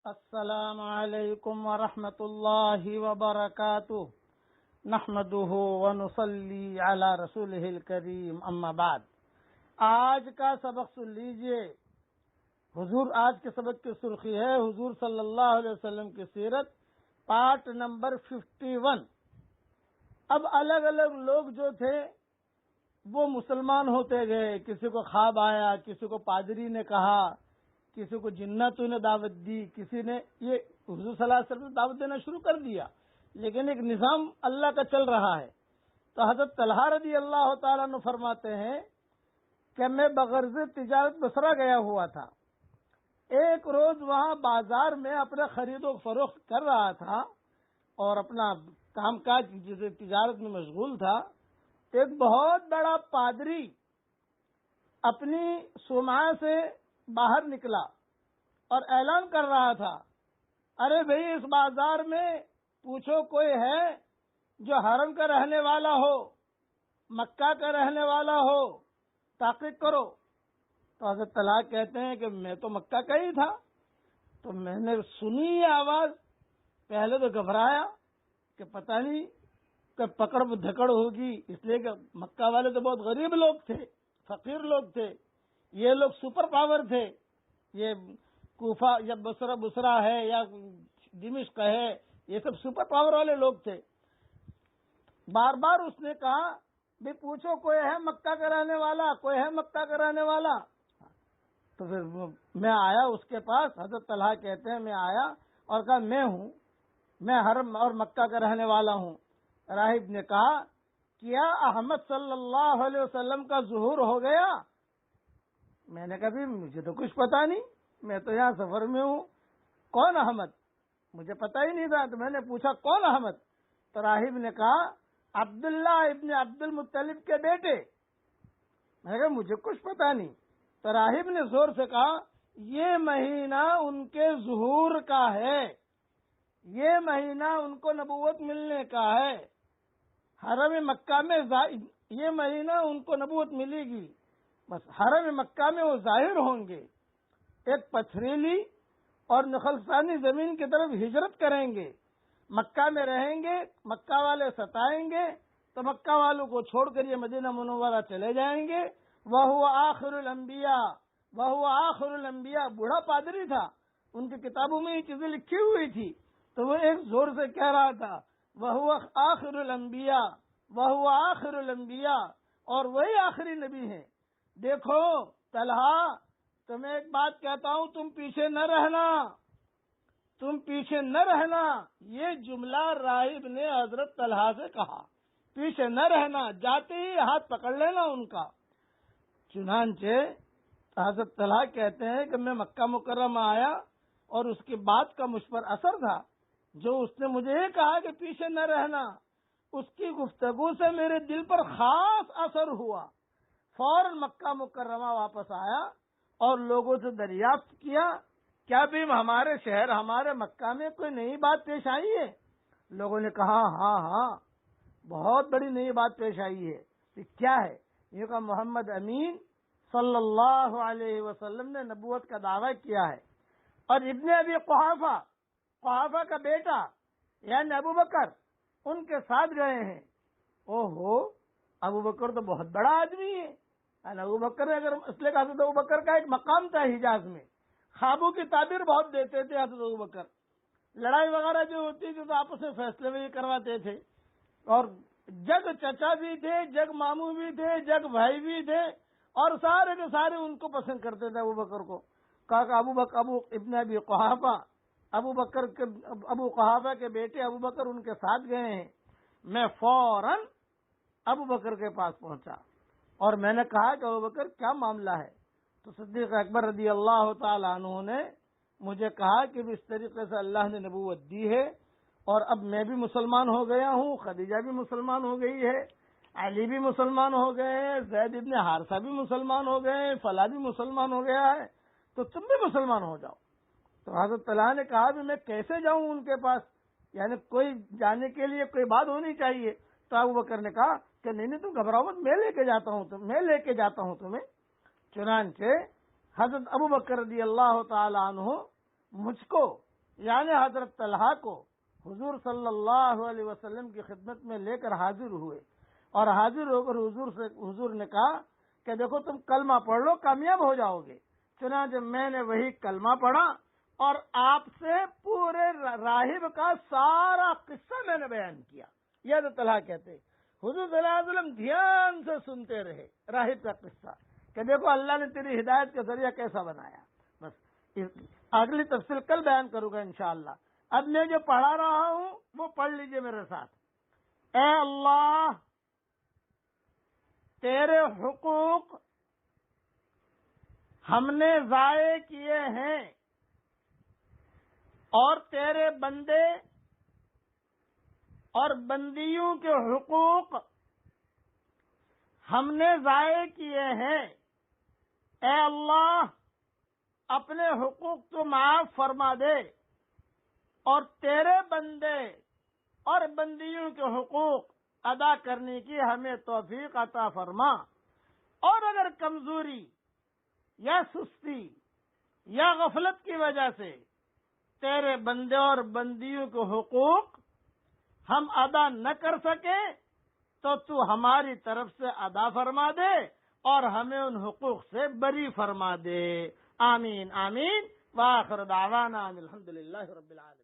السلام علیکم ورحمۃ اللہ وبرکاتہ نحمده ونصلی علی رسولہ الکریم اما بعد۔ آج کا سبق سن لیجئے۔ آج کے سبق کی سرخی ہے حضور صلی اللہ علیہ وسلم کی سیرت، پارٹ نمبر 51۔ اب الگ الگ لوگ جو تھے وہ مسلمان ہوتے گئے، کسی کو خواب آیا، کسی کو پادری نے کہا، کسی کو جناتوں نے دعوت دی، کسی نے یہ حضور صلی اللہ علیہ وسلم نے دعوت دینا شروع کر دیا، لیکن ایک نظام اللہ کا چل رہا ہے۔ تو حضرت طلحہ رضی اللہ تعالیٰ عنہ فرماتے ہیں کہ میں بغرض تجارت بصرہ گیا ہوا تھا۔ ایک روز وہاں بازار میں اپنا خرید و فروخت کر رہا تھا اور اپنا کام کاج جیسے تجارت میں مشغول تھا۔ ایک بہت بڑا پادری اپنی صومعہ سے باہر نکلا اور اعلان کر رہا تھا، ارے بھئی اس بازار میں پوچھو کوئی ہے جو حرم کا رہنے والا ہو، مکہ کا رہنے والا ہو، تحقیق کرو۔ تو حضرت طلحہ کہتے ہیں کہ میں تو مکہ کا ہی تھا، تو میں نے سنی یہ آواز، پہلے تو گھبرایا کہ پتہ نہیں کہ پکڑ دھکڑ ہوگی، اس لیے کہ مکہ والے تو بہت غریب لوگ تھے، فقیر لوگ تھے، یہ لوگ سپر پاور تھے، یہ کوفہ یا بصرہ ہے یا دمشق ہے، یہ سب سپر پاور والے لوگ تھے۔ بار بار اس نے کہا بھی پوچھو کوئی ہے مکہ کا رہنے والا، کوئی ہے مکہ کا رہنے والا۔ تو پھر میں آیا اس کے پاس، حضرت طلحہ کہتے ہیں میں آیا اور کہا میں ہوں، میں حرم اور مکہ کا رہنے والا ہوں۔ راہب نے کہا کیا احمد صلی اللہ علیہ وسلم کا ظہور ہو گیا؟ میں نے کہا بھی مجھے تو کچھ پتا نہیں، میں تو یہاں سفر میں ہوں، کون احمد؟ مجھے پتا ہی نہیں تھا۔ تو میں نے پوچھا کون احمد؟ تو راہب نے کہا عبداللہ ابن عبد المطلب کے بیٹے۔ میں نے کہا مجھے کچھ پتا نہیں۔ تو راہب نے زور سے کہا یہ مہینہ ان کے ظہور کا ہے، یہ مہینہ ان کو نبوت ملنے کا ہے، حرم مکہ میں یہ مہینہ ان کو نبوت ملے گی، بس حرم مکہ میں وہ ظاہر ہوں گے، ایک پتھریلی اور نخلستانی زمین کی طرف ہجرت کریں گے، مکہ میں رہیں گے، مکہ والے ستائیں گے تو مکہ والوں کو چھوڑ کر یہ مدینہ منورہ چلے جائیں گے۔ وَهُوَ آخر الانبیاء، وَهُوَ آخر الانبیاء، بوڑھا پادری تھا، ان کی کتابوں میں یہ چیزیں لکھی ہوئی تھی، تو وہ ایک زور سے کہہ رہا تھا وَهُوَ آخر الانبیاء، وَهُوَ آخر الانبیاء، اور وہی آخری نبی ہیں۔ دیکھو طلحہ، تمہیں ایک بات کہتا ہوں، تم پیچھے نہ رہنا، تم پیچھے نہ رہنا۔ یہ جملہ راہب نے حضرت طلحہ سے کہا، پیچھے نہ رہنا، جاتے ہی ہاتھ پکڑ لینا ان کا۔ چنانچہ حضرت طلحہ کہتے ہیں کہ میں مکہ مکرمہ آیا اور اس کی بات کا مجھ پر اثر تھا، جو اس نے مجھے یہ کہا کہ پیچھے نہ رہنا، اس کی گفتگو سے میرے دل پر خاص اثر ہوا۔ فوراً مکہ مکرمہ واپس آیا اور لوگوں سے دریافت کیا کیا بھی ہمارے شہر، ہمارے مکہ میں کوئی نئی بات پیش آئی ہے؟ لوگوں نے کہا ہاں ہاں بہت بڑی نئی بات پیش آئی ہے۔ کہ کیا ہے؟ یہ کہ محمد امین صلی اللہ علیہ وسلم نے نبوت کا دعویٰ کیا ہے، اور ابن ابی قحافہ کا بیٹا یعنی ابو بکر ان کے ساتھ گئے ہیں۔ اوہو، ابو بکر تو بہت بڑا آدمی ہے۔ ابو بکر نے اگر اس لیے کہ حضرت ابو بکر کا ایک مقام تھا حجاز میں، خوابوں کی تعبیر بہت دیتے تھے حضرت ابو بکر، لڑائی وغیرہ جو ہوتی تھی تو آپس میں فیصلے بھی کرواتے تھے، اور جگ چچا بھی تھے، جگ ماموں بھی تھے، جگ بھائی بھی تھے، اور سارے کے سارے ان کو پسند کرتے تھے ابو بکر کو۔ کہا کہ ابو ابن ابی قحافہ، ابو قحافہ کے بیٹے ابو بکر ان کے ساتھ گئے ہیں۔ میں فوراً ابو بکر کے پاس پہنچا اور میں نے کہا کہ ابو بکر کیا معاملہ ہے؟ تو صدیق اکبر رضی اللہ تعالی عنہ نے مجھے کہا کہ اس طریقے سے اللہ نے نبوت دی ہے، اور اب میں بھی مسلمان ہو گیا ہوں، خدیجہ بھی مسلمان ہو گئی ہے، علی بھی مسلمان ہو گئے ہیں، زید ابن حارثہ بھی مسلمان ہو گئے ہیں، فلاں بھی مسلمان ہو گیا ہے، تو تم بھی مسلمان ہو جاؤ۔ تو حضرت طلحہ نے کہا بھی میں کیسے جاؤں ان کے پاس، یعنی کوئی جانے کے لیے کوئی بات ہونی چاہیے۔ تو ابو بکر نے کہا کہ نہیں تم گھبراؤ مت، میں لے کے جاتا ہوں تمہیں۔ چنانچہ حضرت ابو بکر رضی اللہ تعالی عنہ مجھ کو یعنی حضرت طلحہ کو حضور صلی اللہ علیہ وسلم کی خدمت میں لے کر حاضر ہوئے، اور حاضر ہو کر حضور نے کہا کہ دیکھو تم کلمہ پڑھ لو، کامیاب ہو جاؤ گے۔ چنانچہ میں نے وہی کلمہ پڑھا اور آپ سے پورے راہب کا سارا قصہ میں نے بیان کیا۔ یہ تو طلحہ کہتے حضور صلی اللہ علیہ وسلم دھیان سے سنتے رہے راہب کا قصہ کہ دیکھو اللہ نے تیری ہدایت کا ذریعہ کیسا بنایا۔ بس اگلی تفصیل کل بیان کروں گا انشاءاللہ۔ اب میں جو پڑھا رہا ہوں وہ پڑھ لیجئے میرے ساتھ۔ اے اللہ، تیرے حقوق ہم نے ضائع کیے ہیں، اور تیرے بندے اور بندیوں کے حقوق ہم نے ضائع کیے ہیں۔ اے اللہ، اپنے حقوق تو معاف فرما دے، اور تیرے بندے اور بندیوں کے حقوق ادا کرنے کی ہمیں توفیق عطا فرما، اور اگر کمزوری یا سستی یا غفلت کی وجہ سے تیرے بندے اور بندیوں کے حقوق ہم ادا نہ کر سکے تو ہماری طرف سے ادا فرما دے اور ہمیں ان حقوق سے بری فرما دے۔ آمین آمین۔ وآخر دعوانا الحمدللہ رب العالمین۔